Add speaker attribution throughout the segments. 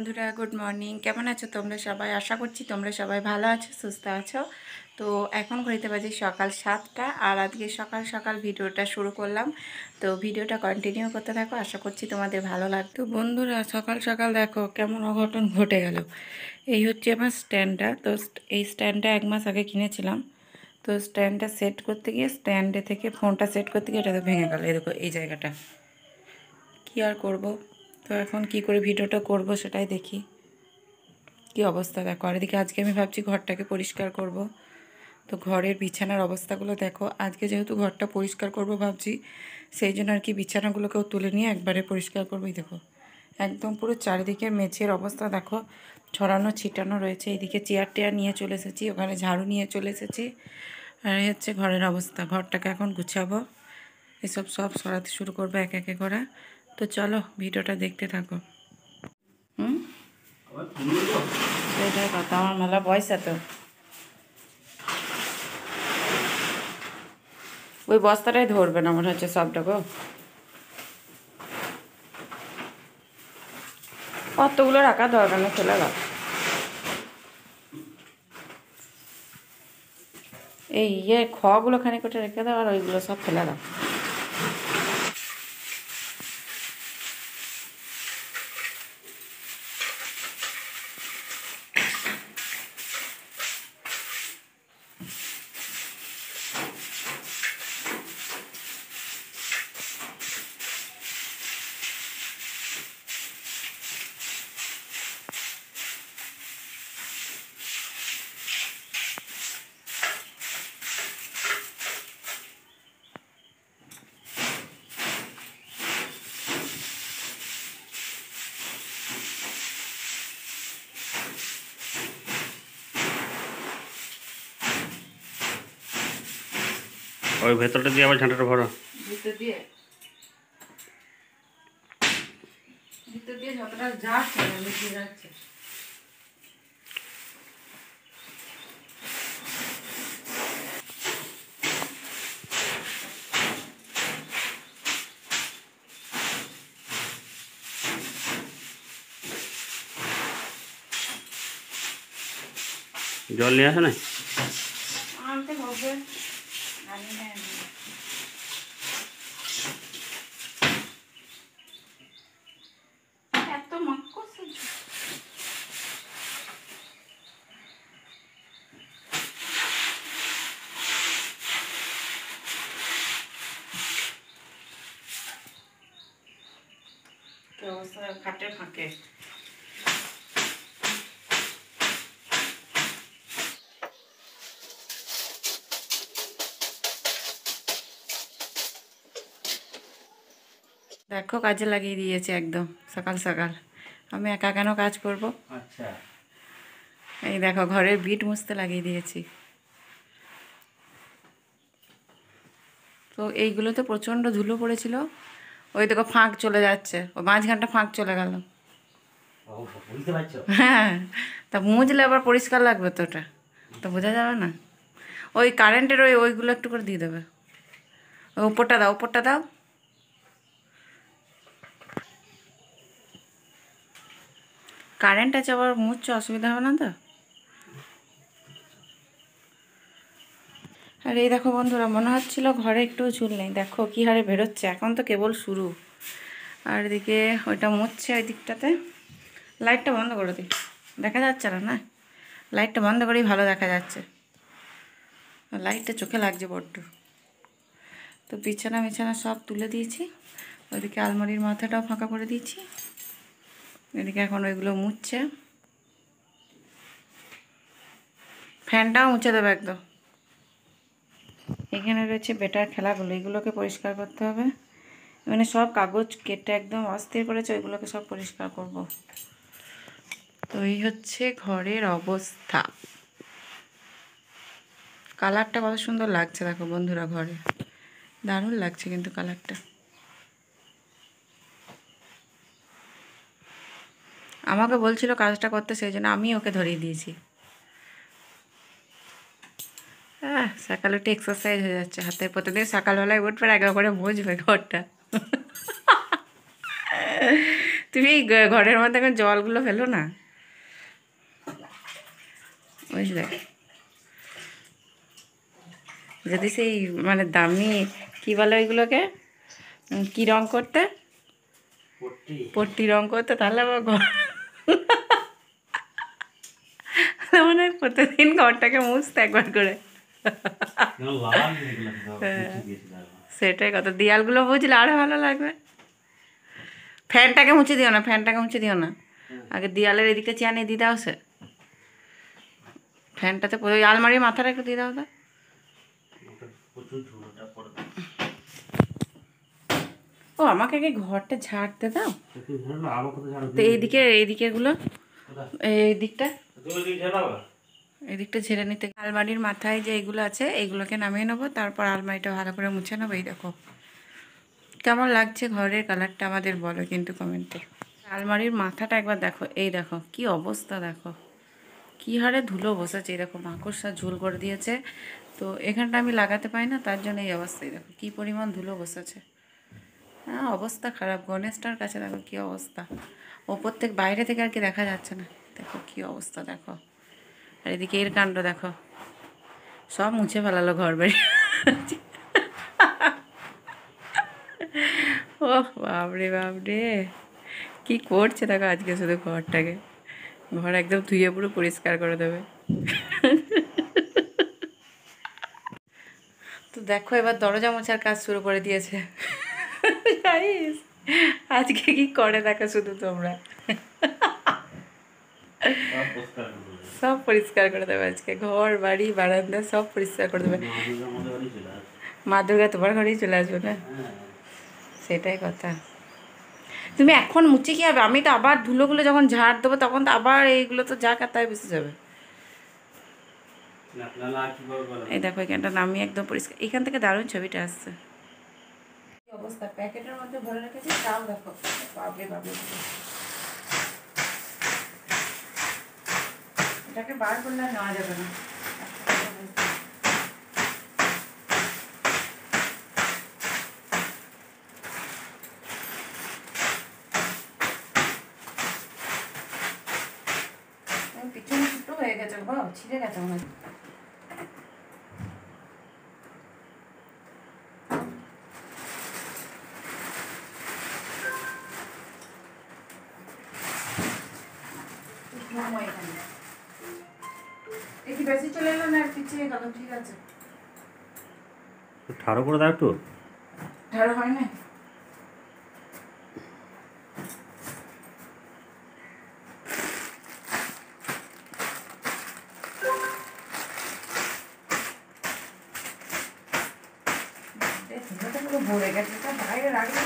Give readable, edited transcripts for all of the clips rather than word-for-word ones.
Speaker 1: বন্ধুরা, good morning. কেমন আছো তোমরা সবাই? আশা করছি তোমরা সবাই ভালো আছো, সুস্থ আছো। তো এখন ঘড়িতে বাজে সকাল 7টা, আর আজকে সকাল সকাল ভিডিওটা শুরু করলাম। তো ভিডিওটা কন্টিনিউ করতে থাকো, আশা করছি তোমাদের ভালো লাগতো। বন্ধুরা, সকাল সকাল দেখো কেমন অঘটন ঘটে গেল। এই হচ্ছে আমার স্ট্যান্ডটা। তো এই স্ট্যান্ডটা 1 মাস আগে কিনেছিলাম। তো স্ট্যান্ডটা সেট করতে গিয়ে, স্ট্যান্ডে থেকে ফোনটা সেট করতে গিয়ে এটা তো ভেঙে গেল। এই দেখো এই জায়গাটা। কী আর করব। তো এখন কি করে ভিডিওটা করব সেটাই দেখি। কি অবস্থা দেখো। আর এদিকে আজকে আমি ভাবছি ঘরটাকে পরিষ্কার করব। তো ঘরের বিছানার অবস্থাগুলো দেখো। আজকে যেহেতু ঘরটা পরিষ্কার করব ভাবছি, সেই জন্য আর কি বিছানাগুলোকেও তুলে নিয়ে একবারে পরিষ্কার করবোই। দেখো একদম পুরো চারিদিকে মেঝের অবস্থা দেখো, ছড়ানো ছিটানো রয়েছে। এদিকে চেয়ার টেয়ার নিয়ে চলে এসেছি, ওখানে ঝাড়ু নিয়ে চলে এসেছি। আর এই হচ্ছে ঘরের অবস্থা। ঘরটাকে এখন গুছাবো, এসব সব সরাতে শুরু করবো এক একে করে। তো চলো ভিডিওটা দেখতে থাকো। সেটাই কথা, আমার মেলা পয়সা তো। ওই বস্তাটাই ধরবে না মনে হচ্ছে সবটা গো। কতগুলো রাখা দরকার না, ফেলে দাও। এই খগুলো খানিক করে রেখে দাও, আর ওইগুলো সব ফেলে দাও।
Speaker 2: ওই ভেতরটা দিয়ে আবার ঝাঁটাটা ভরো।
Speaker 1: ভিতর দিয়ে যতটা যাচ্ছে মিশে যাচ্ছে।
Speaker 2: জল নিয়ে আসে না?
Speaker 1: আনতে হবে, আনি না। এত মাক্কস কি অবস্থা খাটের ফাঁকে। দেখো কাজে লাগিয়ে দিয়েছে একদম সকাল সকাল। আমি একা কেন কাজ করব।
Speaker 2: আচ্ছা,
Speaker 1: এই দেখো ঘরের বিট মুছতে লাগিয়ে দিয়েছি। তো এইগুলোতে প্রচণ্ড ধুলো পড়েছিল। ওই দেখো ফাঁক চলে যাচ্ছে, ওই মাঝখানটা ফাঁক চলে গেল।
Speaker 2: বুঝতে পারছো?
Speaker 1: হ্যাঁ, তা মুছলে আবার পরিষ্কার লাগবে তো, ওটা তো বোঝা যাবে না। ওই কারেন্টের ওইগুলো একটু করে দিয়ে দেবে। ওই উপরটা দাও, উপরটা দাও। কারেন্ট আছে, আবার মুছছে, অসুবিধা হবে না তো। আর এই দেখো বন্ধুরা, মনে হচ্ছিল ঘরে একটু চুল নেই, দেখো কী হারে বেরোচ্ছে। এখন তো কেবল শুরু। আর এদিকে ওইটা মুছছে ওই দিকটাতে। লাইটটা বন্ধ করে দিই, দেখা যাচ্ছে না। না, লাইটটা বন্ধ করেই ভালো দেখা যাচ্ছে। লাইটটা চোখে লাগছে বড্ড। তো বিছানা সব তুলে দিয়েছি। ওইদিকে আলমারির মাথাটাও ফাঁকা করে দিয়েছি। এদিকে এখন ওইগুলো মুছছে। ফ্যানটাও মুছে দেবে একদম। এখানে রয়েছে বেটার খেলাগুলো, এগুলোকে পরিষ্কার করতে হবে। মানে সব কাগজ কেটে একদম অস্থির করেছে, ওইগুলোকে সব পরিষ্কার করব। তো এই হচ্ছে ঘরের অবস্থা। কালারটা কত সুন্দর লাগছে দেখো বন্ধুরা, ঘরে দারুণ লাগছে কিন্তু কালারটা। আমাকে বলছিল কাজটা করতে, সেই জন্য আমি ওকে ধরিয়ে দিয়েছি। হ্যাঁ, সকালে একটু এক্সারসাইজ হয়ে যাচ্ছে হাতে। প্রতিদিন সকালবেলায় উঠবে, একবার করে মুছবে ঘরটা। তুমি এই ঘরের মধ্যে এখন জলগুলো ফেলো না, বুঝলে? যদি সেই মানে দামি কী বলে ওইগুলোকে, কী রং করতে, পট্টি রং করতে, তাহলে আমার ঘর মানে প্রতিদিন ঘরটাকে মুছতে একবার করে। সেটাই কথা, দেয়ালগুলো বুঝলে আরও ভালো লাগবে। ফ্যানটাকে মুছে দিও না, ফ্যানটাকে মুছে দিও না, আগে দেয়ালের এদিকে চেয়ার নিয়ে দিয়ে দাও। সে ফ্যানটাতে ওই আলমারির মাথাটা একটু দিয়ে দাও তো। ও আমাকে আগে ঘরটা ঝাড়তে দাও। তো এইদিকেগুলো, এই দিকটা, এই দিকটা ঝেড়ে নিতে। আলমারির মাথায় যে এইগুলো আছে এইগুলোকে নামিয়ে নেবো, তারপর আলমারিটা ভালো করে মুছে নেবো। এই দেখো কেমন লাগছে ঘরের কালারটা আমাদের বলো কিন্তু কমেন্টে। আলমারির মাথাটা একবার দেখো, এই দেখো কি অবস্থা, দেখো কী হারে ধুলো বসেছে। এই দেখো মাকড়সা ঝুল করে দিয়েছে, তো এখানটা আমি লাগাতে পারি না, তার জন্য এই অবস্থায় দেখো কী পরিমাণ ধুলো বসেছে। হ্যাঁ অবস্থা খারাপ, গণেশটার কাছে দেখো কী অবস্থা, ওপর থেকে বাইরে থেকে আর কি দেখা যাচ্ছে না। দেখো কী অবস্থা দেখো, আর এদিকে এর কাণ্ড দেখো, সব মুছে ফেলালো ঘর বাড়ি। ও বাপরে বাপরে, কী করছে দেখো আজকে, শুধু ঘরটাকে, ঘর একদম ধুয়ে পুরো পরিষ্কার করে দেবে। তো দেখো এবার দরজা মোছার কাজ শুরু করে দিয়েছে। আজকে কি করে দেখো শুধু তোমরা, সব পরিষ্কার করে দেবে আজকে, ঘর বাড়ি বারান্দা সব পরিষ্কার করে দেবে। মা দুর্গা তোমার ঘরেই চলে আসবে না, সেটাই কথা। তুমি এখন মুছে কি হবে, আমি তো আবার ধুলোগুলো যখন ঝাড় দেবো তখন তো আবার এইগুলো তো যা কাতায় বেঁচে যাবে। এই দেখো এখানটা নামিয়ে একদম পরিষ্কার, এখান থেকে দারুণ ছবিটা আসছে। অবস্থা প্যাকেটের মধ্যে ভরে রেখেছি, তাও দেখো বাবরে বাবরে, এটাকে বার করলে নেওয়া যাবে না। পিছনে ছোটো হয়ে গেছে, বাবা ছিঁড়ে গেছে মনে হয়। একটু বেশি চলে এলো না, পিছিয়ে গেল, ঠিক আছে
Speaker 2: ঠাড়ো করে দাও একটু,
Speaker 1: ঠাড়ো হয় না। ভরে গেছে, বাইরে রাখলে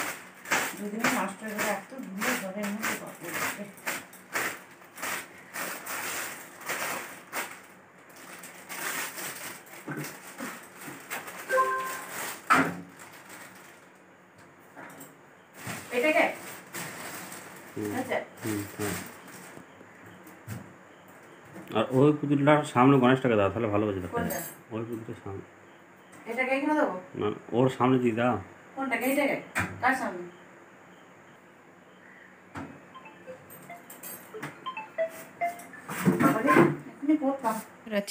Speaker 1: দুদিনে নষ্ট হয়ে গেলে, এত ধুলো ঘরের মধ্যে বাপরে বাপরে। এটাকে
Speaker 2: আর ওই পুতুলটার সামনে গণেশটাকে দাও, তাহলে ভালো বোঝা যাবে। ওই পুতুলটার সামনে,
Speaker 1: এটাকে এখানে দেবো
Speaker 2: না ওর সামনে দিয়ে দাও।
Speaker 1: কোনটাকে? এইটাকে? কার সামনে?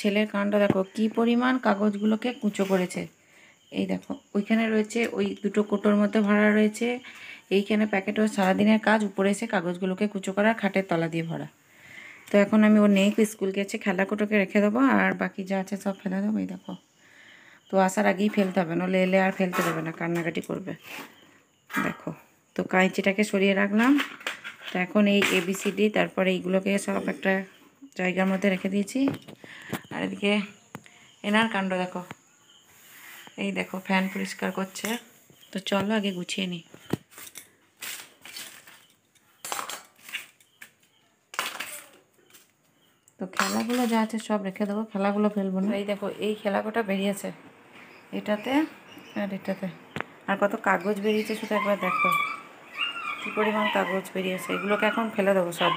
Speaker 1: ছেলের কাণ্ড দেখো, কি পরিমাণ কাগজগুলোকে কুচো করেছে। এই দেখো ওইখানে রয়েছে, ওই দুটো কোটোর মধ্যে ভরা রয়েছে, এইখানে প্যাকেটও সারাদিনের কাজ, উপরে এসে কাগজগুলোকে কুচো করা, খাটের তলা দিয়ে ভরা। তো এখন আমি ওর নেই স্কুল গেছে, খেলা কোটোকে রেখে দেবো, আর বাকি যা আছে সব ফেলে দেবো। এই দেখো, তো আসার আগেই ফেলতে হবে, নাহলে এলে আর ফেলতে দেবে না, কান্নাকাটি করবে। দেখো তো কাঁচিটাকে সরিয়ে রাখলাম। তো এখন এই ABCD, তারপরে এইগুলোকে সব একটা জায়গার মধ্যে রেখে দিয়েছি। আর এদিকে এনার কাণ্ড দেখো, এই দেখো ফ্যান পরিষ্কার করছে। তো চলো আগে গুছিয়ে নিই। তো খেলাগুলো যা আছে সব রেখে দেবো, খেলাগুলো ফেলবো না। এই দেখো এই খেলাগুলোটা বেরিয়েছে এটাতে আর এটাতে, আর কত কাগজ বেরিয়েছে শুধু একবার দেখো, কী পরিমাণ কাগজ বেরিয়েছে। এগুলোকে এখন ফেলে দেবো সব।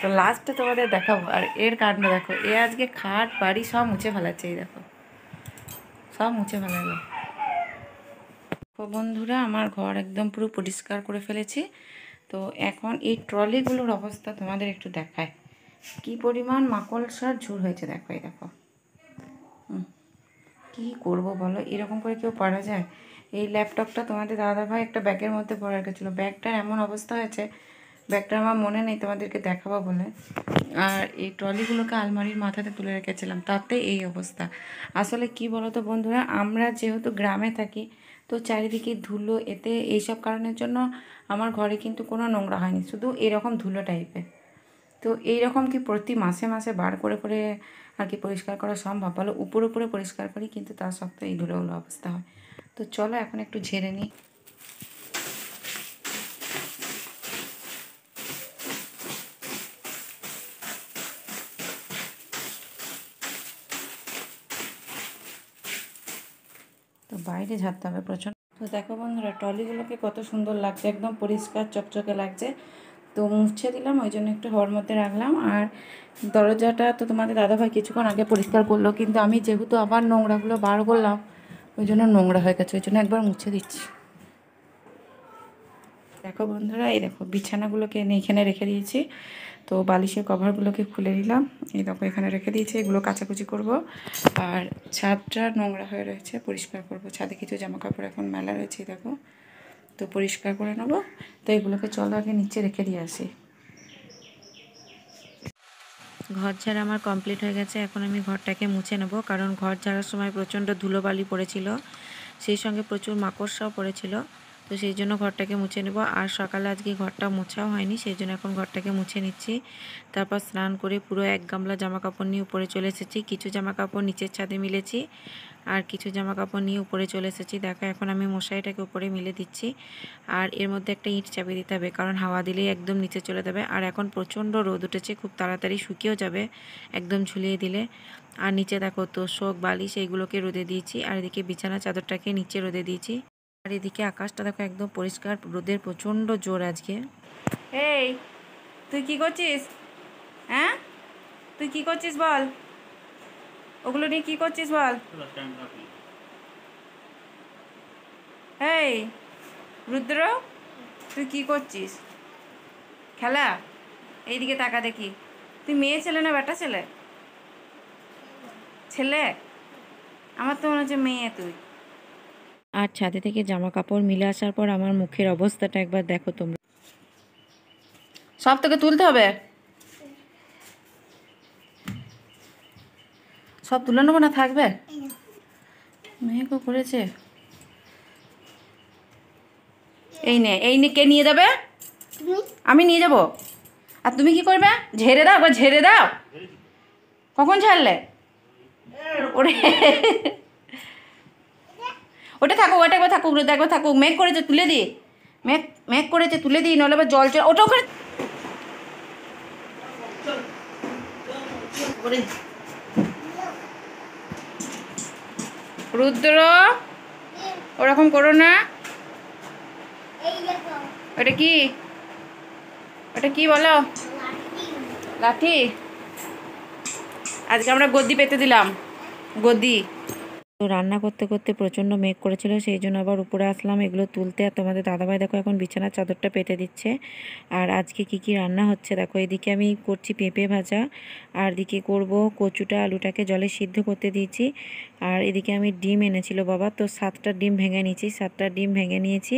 Speaker 1: তো লাস্টে তোমাদের দেখাবো। আর এর কাণ্ড দেখো, এ আজকে খাট বাড়ি সব মুছে ফেলাচ্ছে। এই দেখো সব মুছে ফেলালো। তো বন্ধুরা আমার ঘর একদম পুরো পরিষ্কার করে ফেলেছি। তো এখন এই ট্রলিগুলোর অবস্থা তোমাদের একটু দেখায়, কি পরিমাণ মাকড়সার ঝুল হয়েছে। দেখো এই দেখো, কি করব বলো, এরকম করে কেউ পারা যায়? এই ল্যাপটপটা তোমাদের দাদাভাই একটা ব্যাগের মধ্যে ভরে রেখেছিলো, ব্যাগটার এমন অবস্থা হয়েছে, ব্যাগটা আমার মনে নেই তোমাদেরকে দেখাবো বলে। আর এই ট্রলিগুলোকে আলমারির মাথাতে তুলে রেখেছিলাম, তাতে এই অবস্থা। আসলে কি বলো তো বন্ধুরা, আমরা যেহেতু গ্রামে থাকি, তো চারিদিকে ধুলো, এতে এইসব কারণের জন্য আমার ঘরে কিন্তু কোনো নোংরা হয়নি, শুধু এরকম ধুলো টাইপের। তো এই রকম কি প্রতি মাসে মাসে বার করে করে আর কি পরিষ্কার করা সম্ভব বলো? উপরে উপরে পরিষ্কার করি, কিন্তু তা সত্ত্বেও এই ধুলোগুলো অবস্থা হয়। তো চলো এখন একটু ঝেড়ে নিই। তো বাইরে ঝাড়তে হবে প্রচণ্ড। তো দেখো বন্ধুরা, ট্রলিগুলোকে কত সুন্দর লাগছে, একদম পরিষ্কার চকচকে লাগছে। তো মুছে দিলাম, ওই জন্য একটু হওয়ার মধ্যে রাখলাম। আর দরজাটা তো তোমাদের দাদাভাই কিছুক্ষণ আগে পরিষ্কার করলো, কিন্তু আমি যেহেতু আবার নোংরাগুলো বার করলাম, ওই জন্য নোংরা হয়ে গেছে, ওই জন্য একবার মুছে দিচ্ছি। দেখো বন্ধুরা, এই দেখো বিছানাগুলোকে এনে এখানে রেখে দিয়েছি। তো বালিশের কভারগুলোকে খুলে নিলাম, এই দেখো এখানে রেখে দিয়েছি, এগুলো কাচাকুচি করব। আর ছাদটা নোংরা হয়ে রয়েছে, পরিষ্কার করব। ছাদে কিছু জামা কাপড় এখন মেলা রয়েছে, দেখো, তো পরিষ্কার করে নেবো। তো এগুলোকে চলো আগে নিচে রেখে দিয়ে আসি। ঘর ঝাড়া আমার কমপ্লিট হয়ে গেছে, এখন আমি ঘরটাকে মুছে নেব, কারণ ঘর ঝাড়ার সময় প্রচণ্ড ধুলোবালি পড়েছিল, সেই সঙ্গে প্রচুর মাকড়সাও পড়েছিল। তো সেই জন্য ঘরটাকে মুছে নেব। আর সকালে আজকে ঘরটা মোছাও হয়নি, সেই জন্য এখন ঘরটাকে মুছে নিচ্ছি। তারপর স্নান করে পুরো এক গামলা জামা কাপড় নিয়ে উপরে চলে এসেছি। কিছু জামা কাপড় নিচের ছাদে মিলেছি, আর কিছু জামা কাপড় নিয়ে উপরে চলে এসেছি। দেখো এখন আমি মশারিটাকে উপরে মিলে দিচ্ছি। আর এর মধ্যে একটা ইঁট চাপিয়ে দিতে হবে, কারণ হাওয়া দিলেই একদম নিচে চলে যাবে। আর এখন প্রচণ্ড রোদ উঠেছে, খুব তাড়াতাড়ি শুকিয়েও যাবে একদম ঝুলিয়ে দিলে। আর নিচে দেখো তোশক বালিশ এইগুলোকে রোদে দিয়েছি, আর এদিকে বিছানা চাদরটাকে নিচে রোদে দিয়েছি। আর এদিকে আকাশটা দেখো একদম পরিষ্কার, রোদের প্রচণ্ড জোর আজকে। এই তুই কি করছিস? হ্যাঁ, তুই কি করছিস বল, ওগুলো নিয়ে কি করছিস বল? এই রুদ্র, তুই কি করছিস? খেলা? এইদিকে তাকা দেখি, তুই মেয়ে ছেলে না বেটা ছেলে? ছেলে? আমার তো মনে হচ্ছে মেয়ে তুই। আর ছাদে থেকে জামা কাপড় মিলে আসার পর আমার মুখের অবস্থাটা একবার দেখো তোমরা। সব থেকে তুলতে হবে, সব তুলে নেবো না থাকবে? মেয়েকে করেছে। এই নে, কে নিয়ে যাবে? আমি নিয়ে যাব। আর তুমি কি করবে? ঝেড়ে দাও, একবার ঝেড়ে দাও। কখন ঝাড়লে? ওরে ওটা থাকুক, ওটা একবার থাকুক, একবার থাকুক। মেঘ করেছে তুলে দিই, মেঘ মেঘ করেছে তুলে দিই, নাহলে আবার জল ওটা ওখানে। রুদ্র, ওরকম করো না। ওটা কি? ওটা কি বলো? লাঠি? আজকে আমরা গদ্দি পেতে দিলাম, গদ্দি। তো রান্না করতে করতে প্রচণ্ড মেঘ করেছিল, সেই জন্য আবার উপরে আসলাম এগুলো তুলতে। আর তোমাদের দাদাভাই দেখো এখন বিছানার চাদরটা পেতে দিচ্ছে। আর আজকে কি কি রান্না হচ্ছে দেখো, এদিকে আমি করছি পেঁপে ভাজা, আর এদিকে করব কচুটা আলুটাকে জলে সিদ্ধ করতে দিয়েছি। আর এদিকে আমি ডিম এনেছিল বাবা, তো 7টা ডিম ভেঙে নিয়েছি, 7টা ডিম ভেঙে নিয়েছি।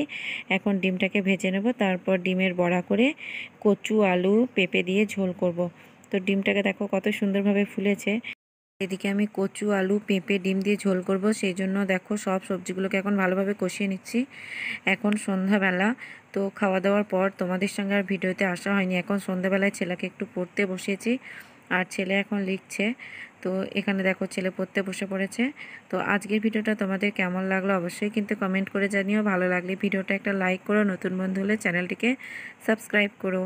Speaker 1: এখন ডিমটাকে ভেজে নেব, তারপর ডিমের বড়া করে কচু আলু পেঁপে দিয়ে ঝোল করব। তো ডিমটাকে দেখো কত সুন্দরভাবে ফুলেছে। এদিকে আমি কচু আলু পেঁপে ডিম দিয়ে ঝোল করব, সেই জন্য দেখো সব সবজিগুলোকে এখন ভালোভাবে কষিয়ে নিচ্ছি। এখন সন্ধ্যাবেলা, তো খাওয়া দাওয়ার পর তোমাদের সঙ্গে আর ভিডিওতে আসা হয়নি। এখন সন্ধ্যাবেলায় ছেলেকে একটু পড়তে বসিয়েছি, আর ছেলে এখন লিখছে। তো এখানে দেখো ছেলে পড়তে বসে পড়েছে। তো আজকের ভিডিওটা তোমাদের কেমন লাগলো অবশ্যই কিন্তু কমেন্ট করে জানিও। ভালো লাগলে ভিডিওটা একটা লাইক করো, নতুন বন্ধু হলে চ্যানেলটিকে সাবস্ক্রাইব করো।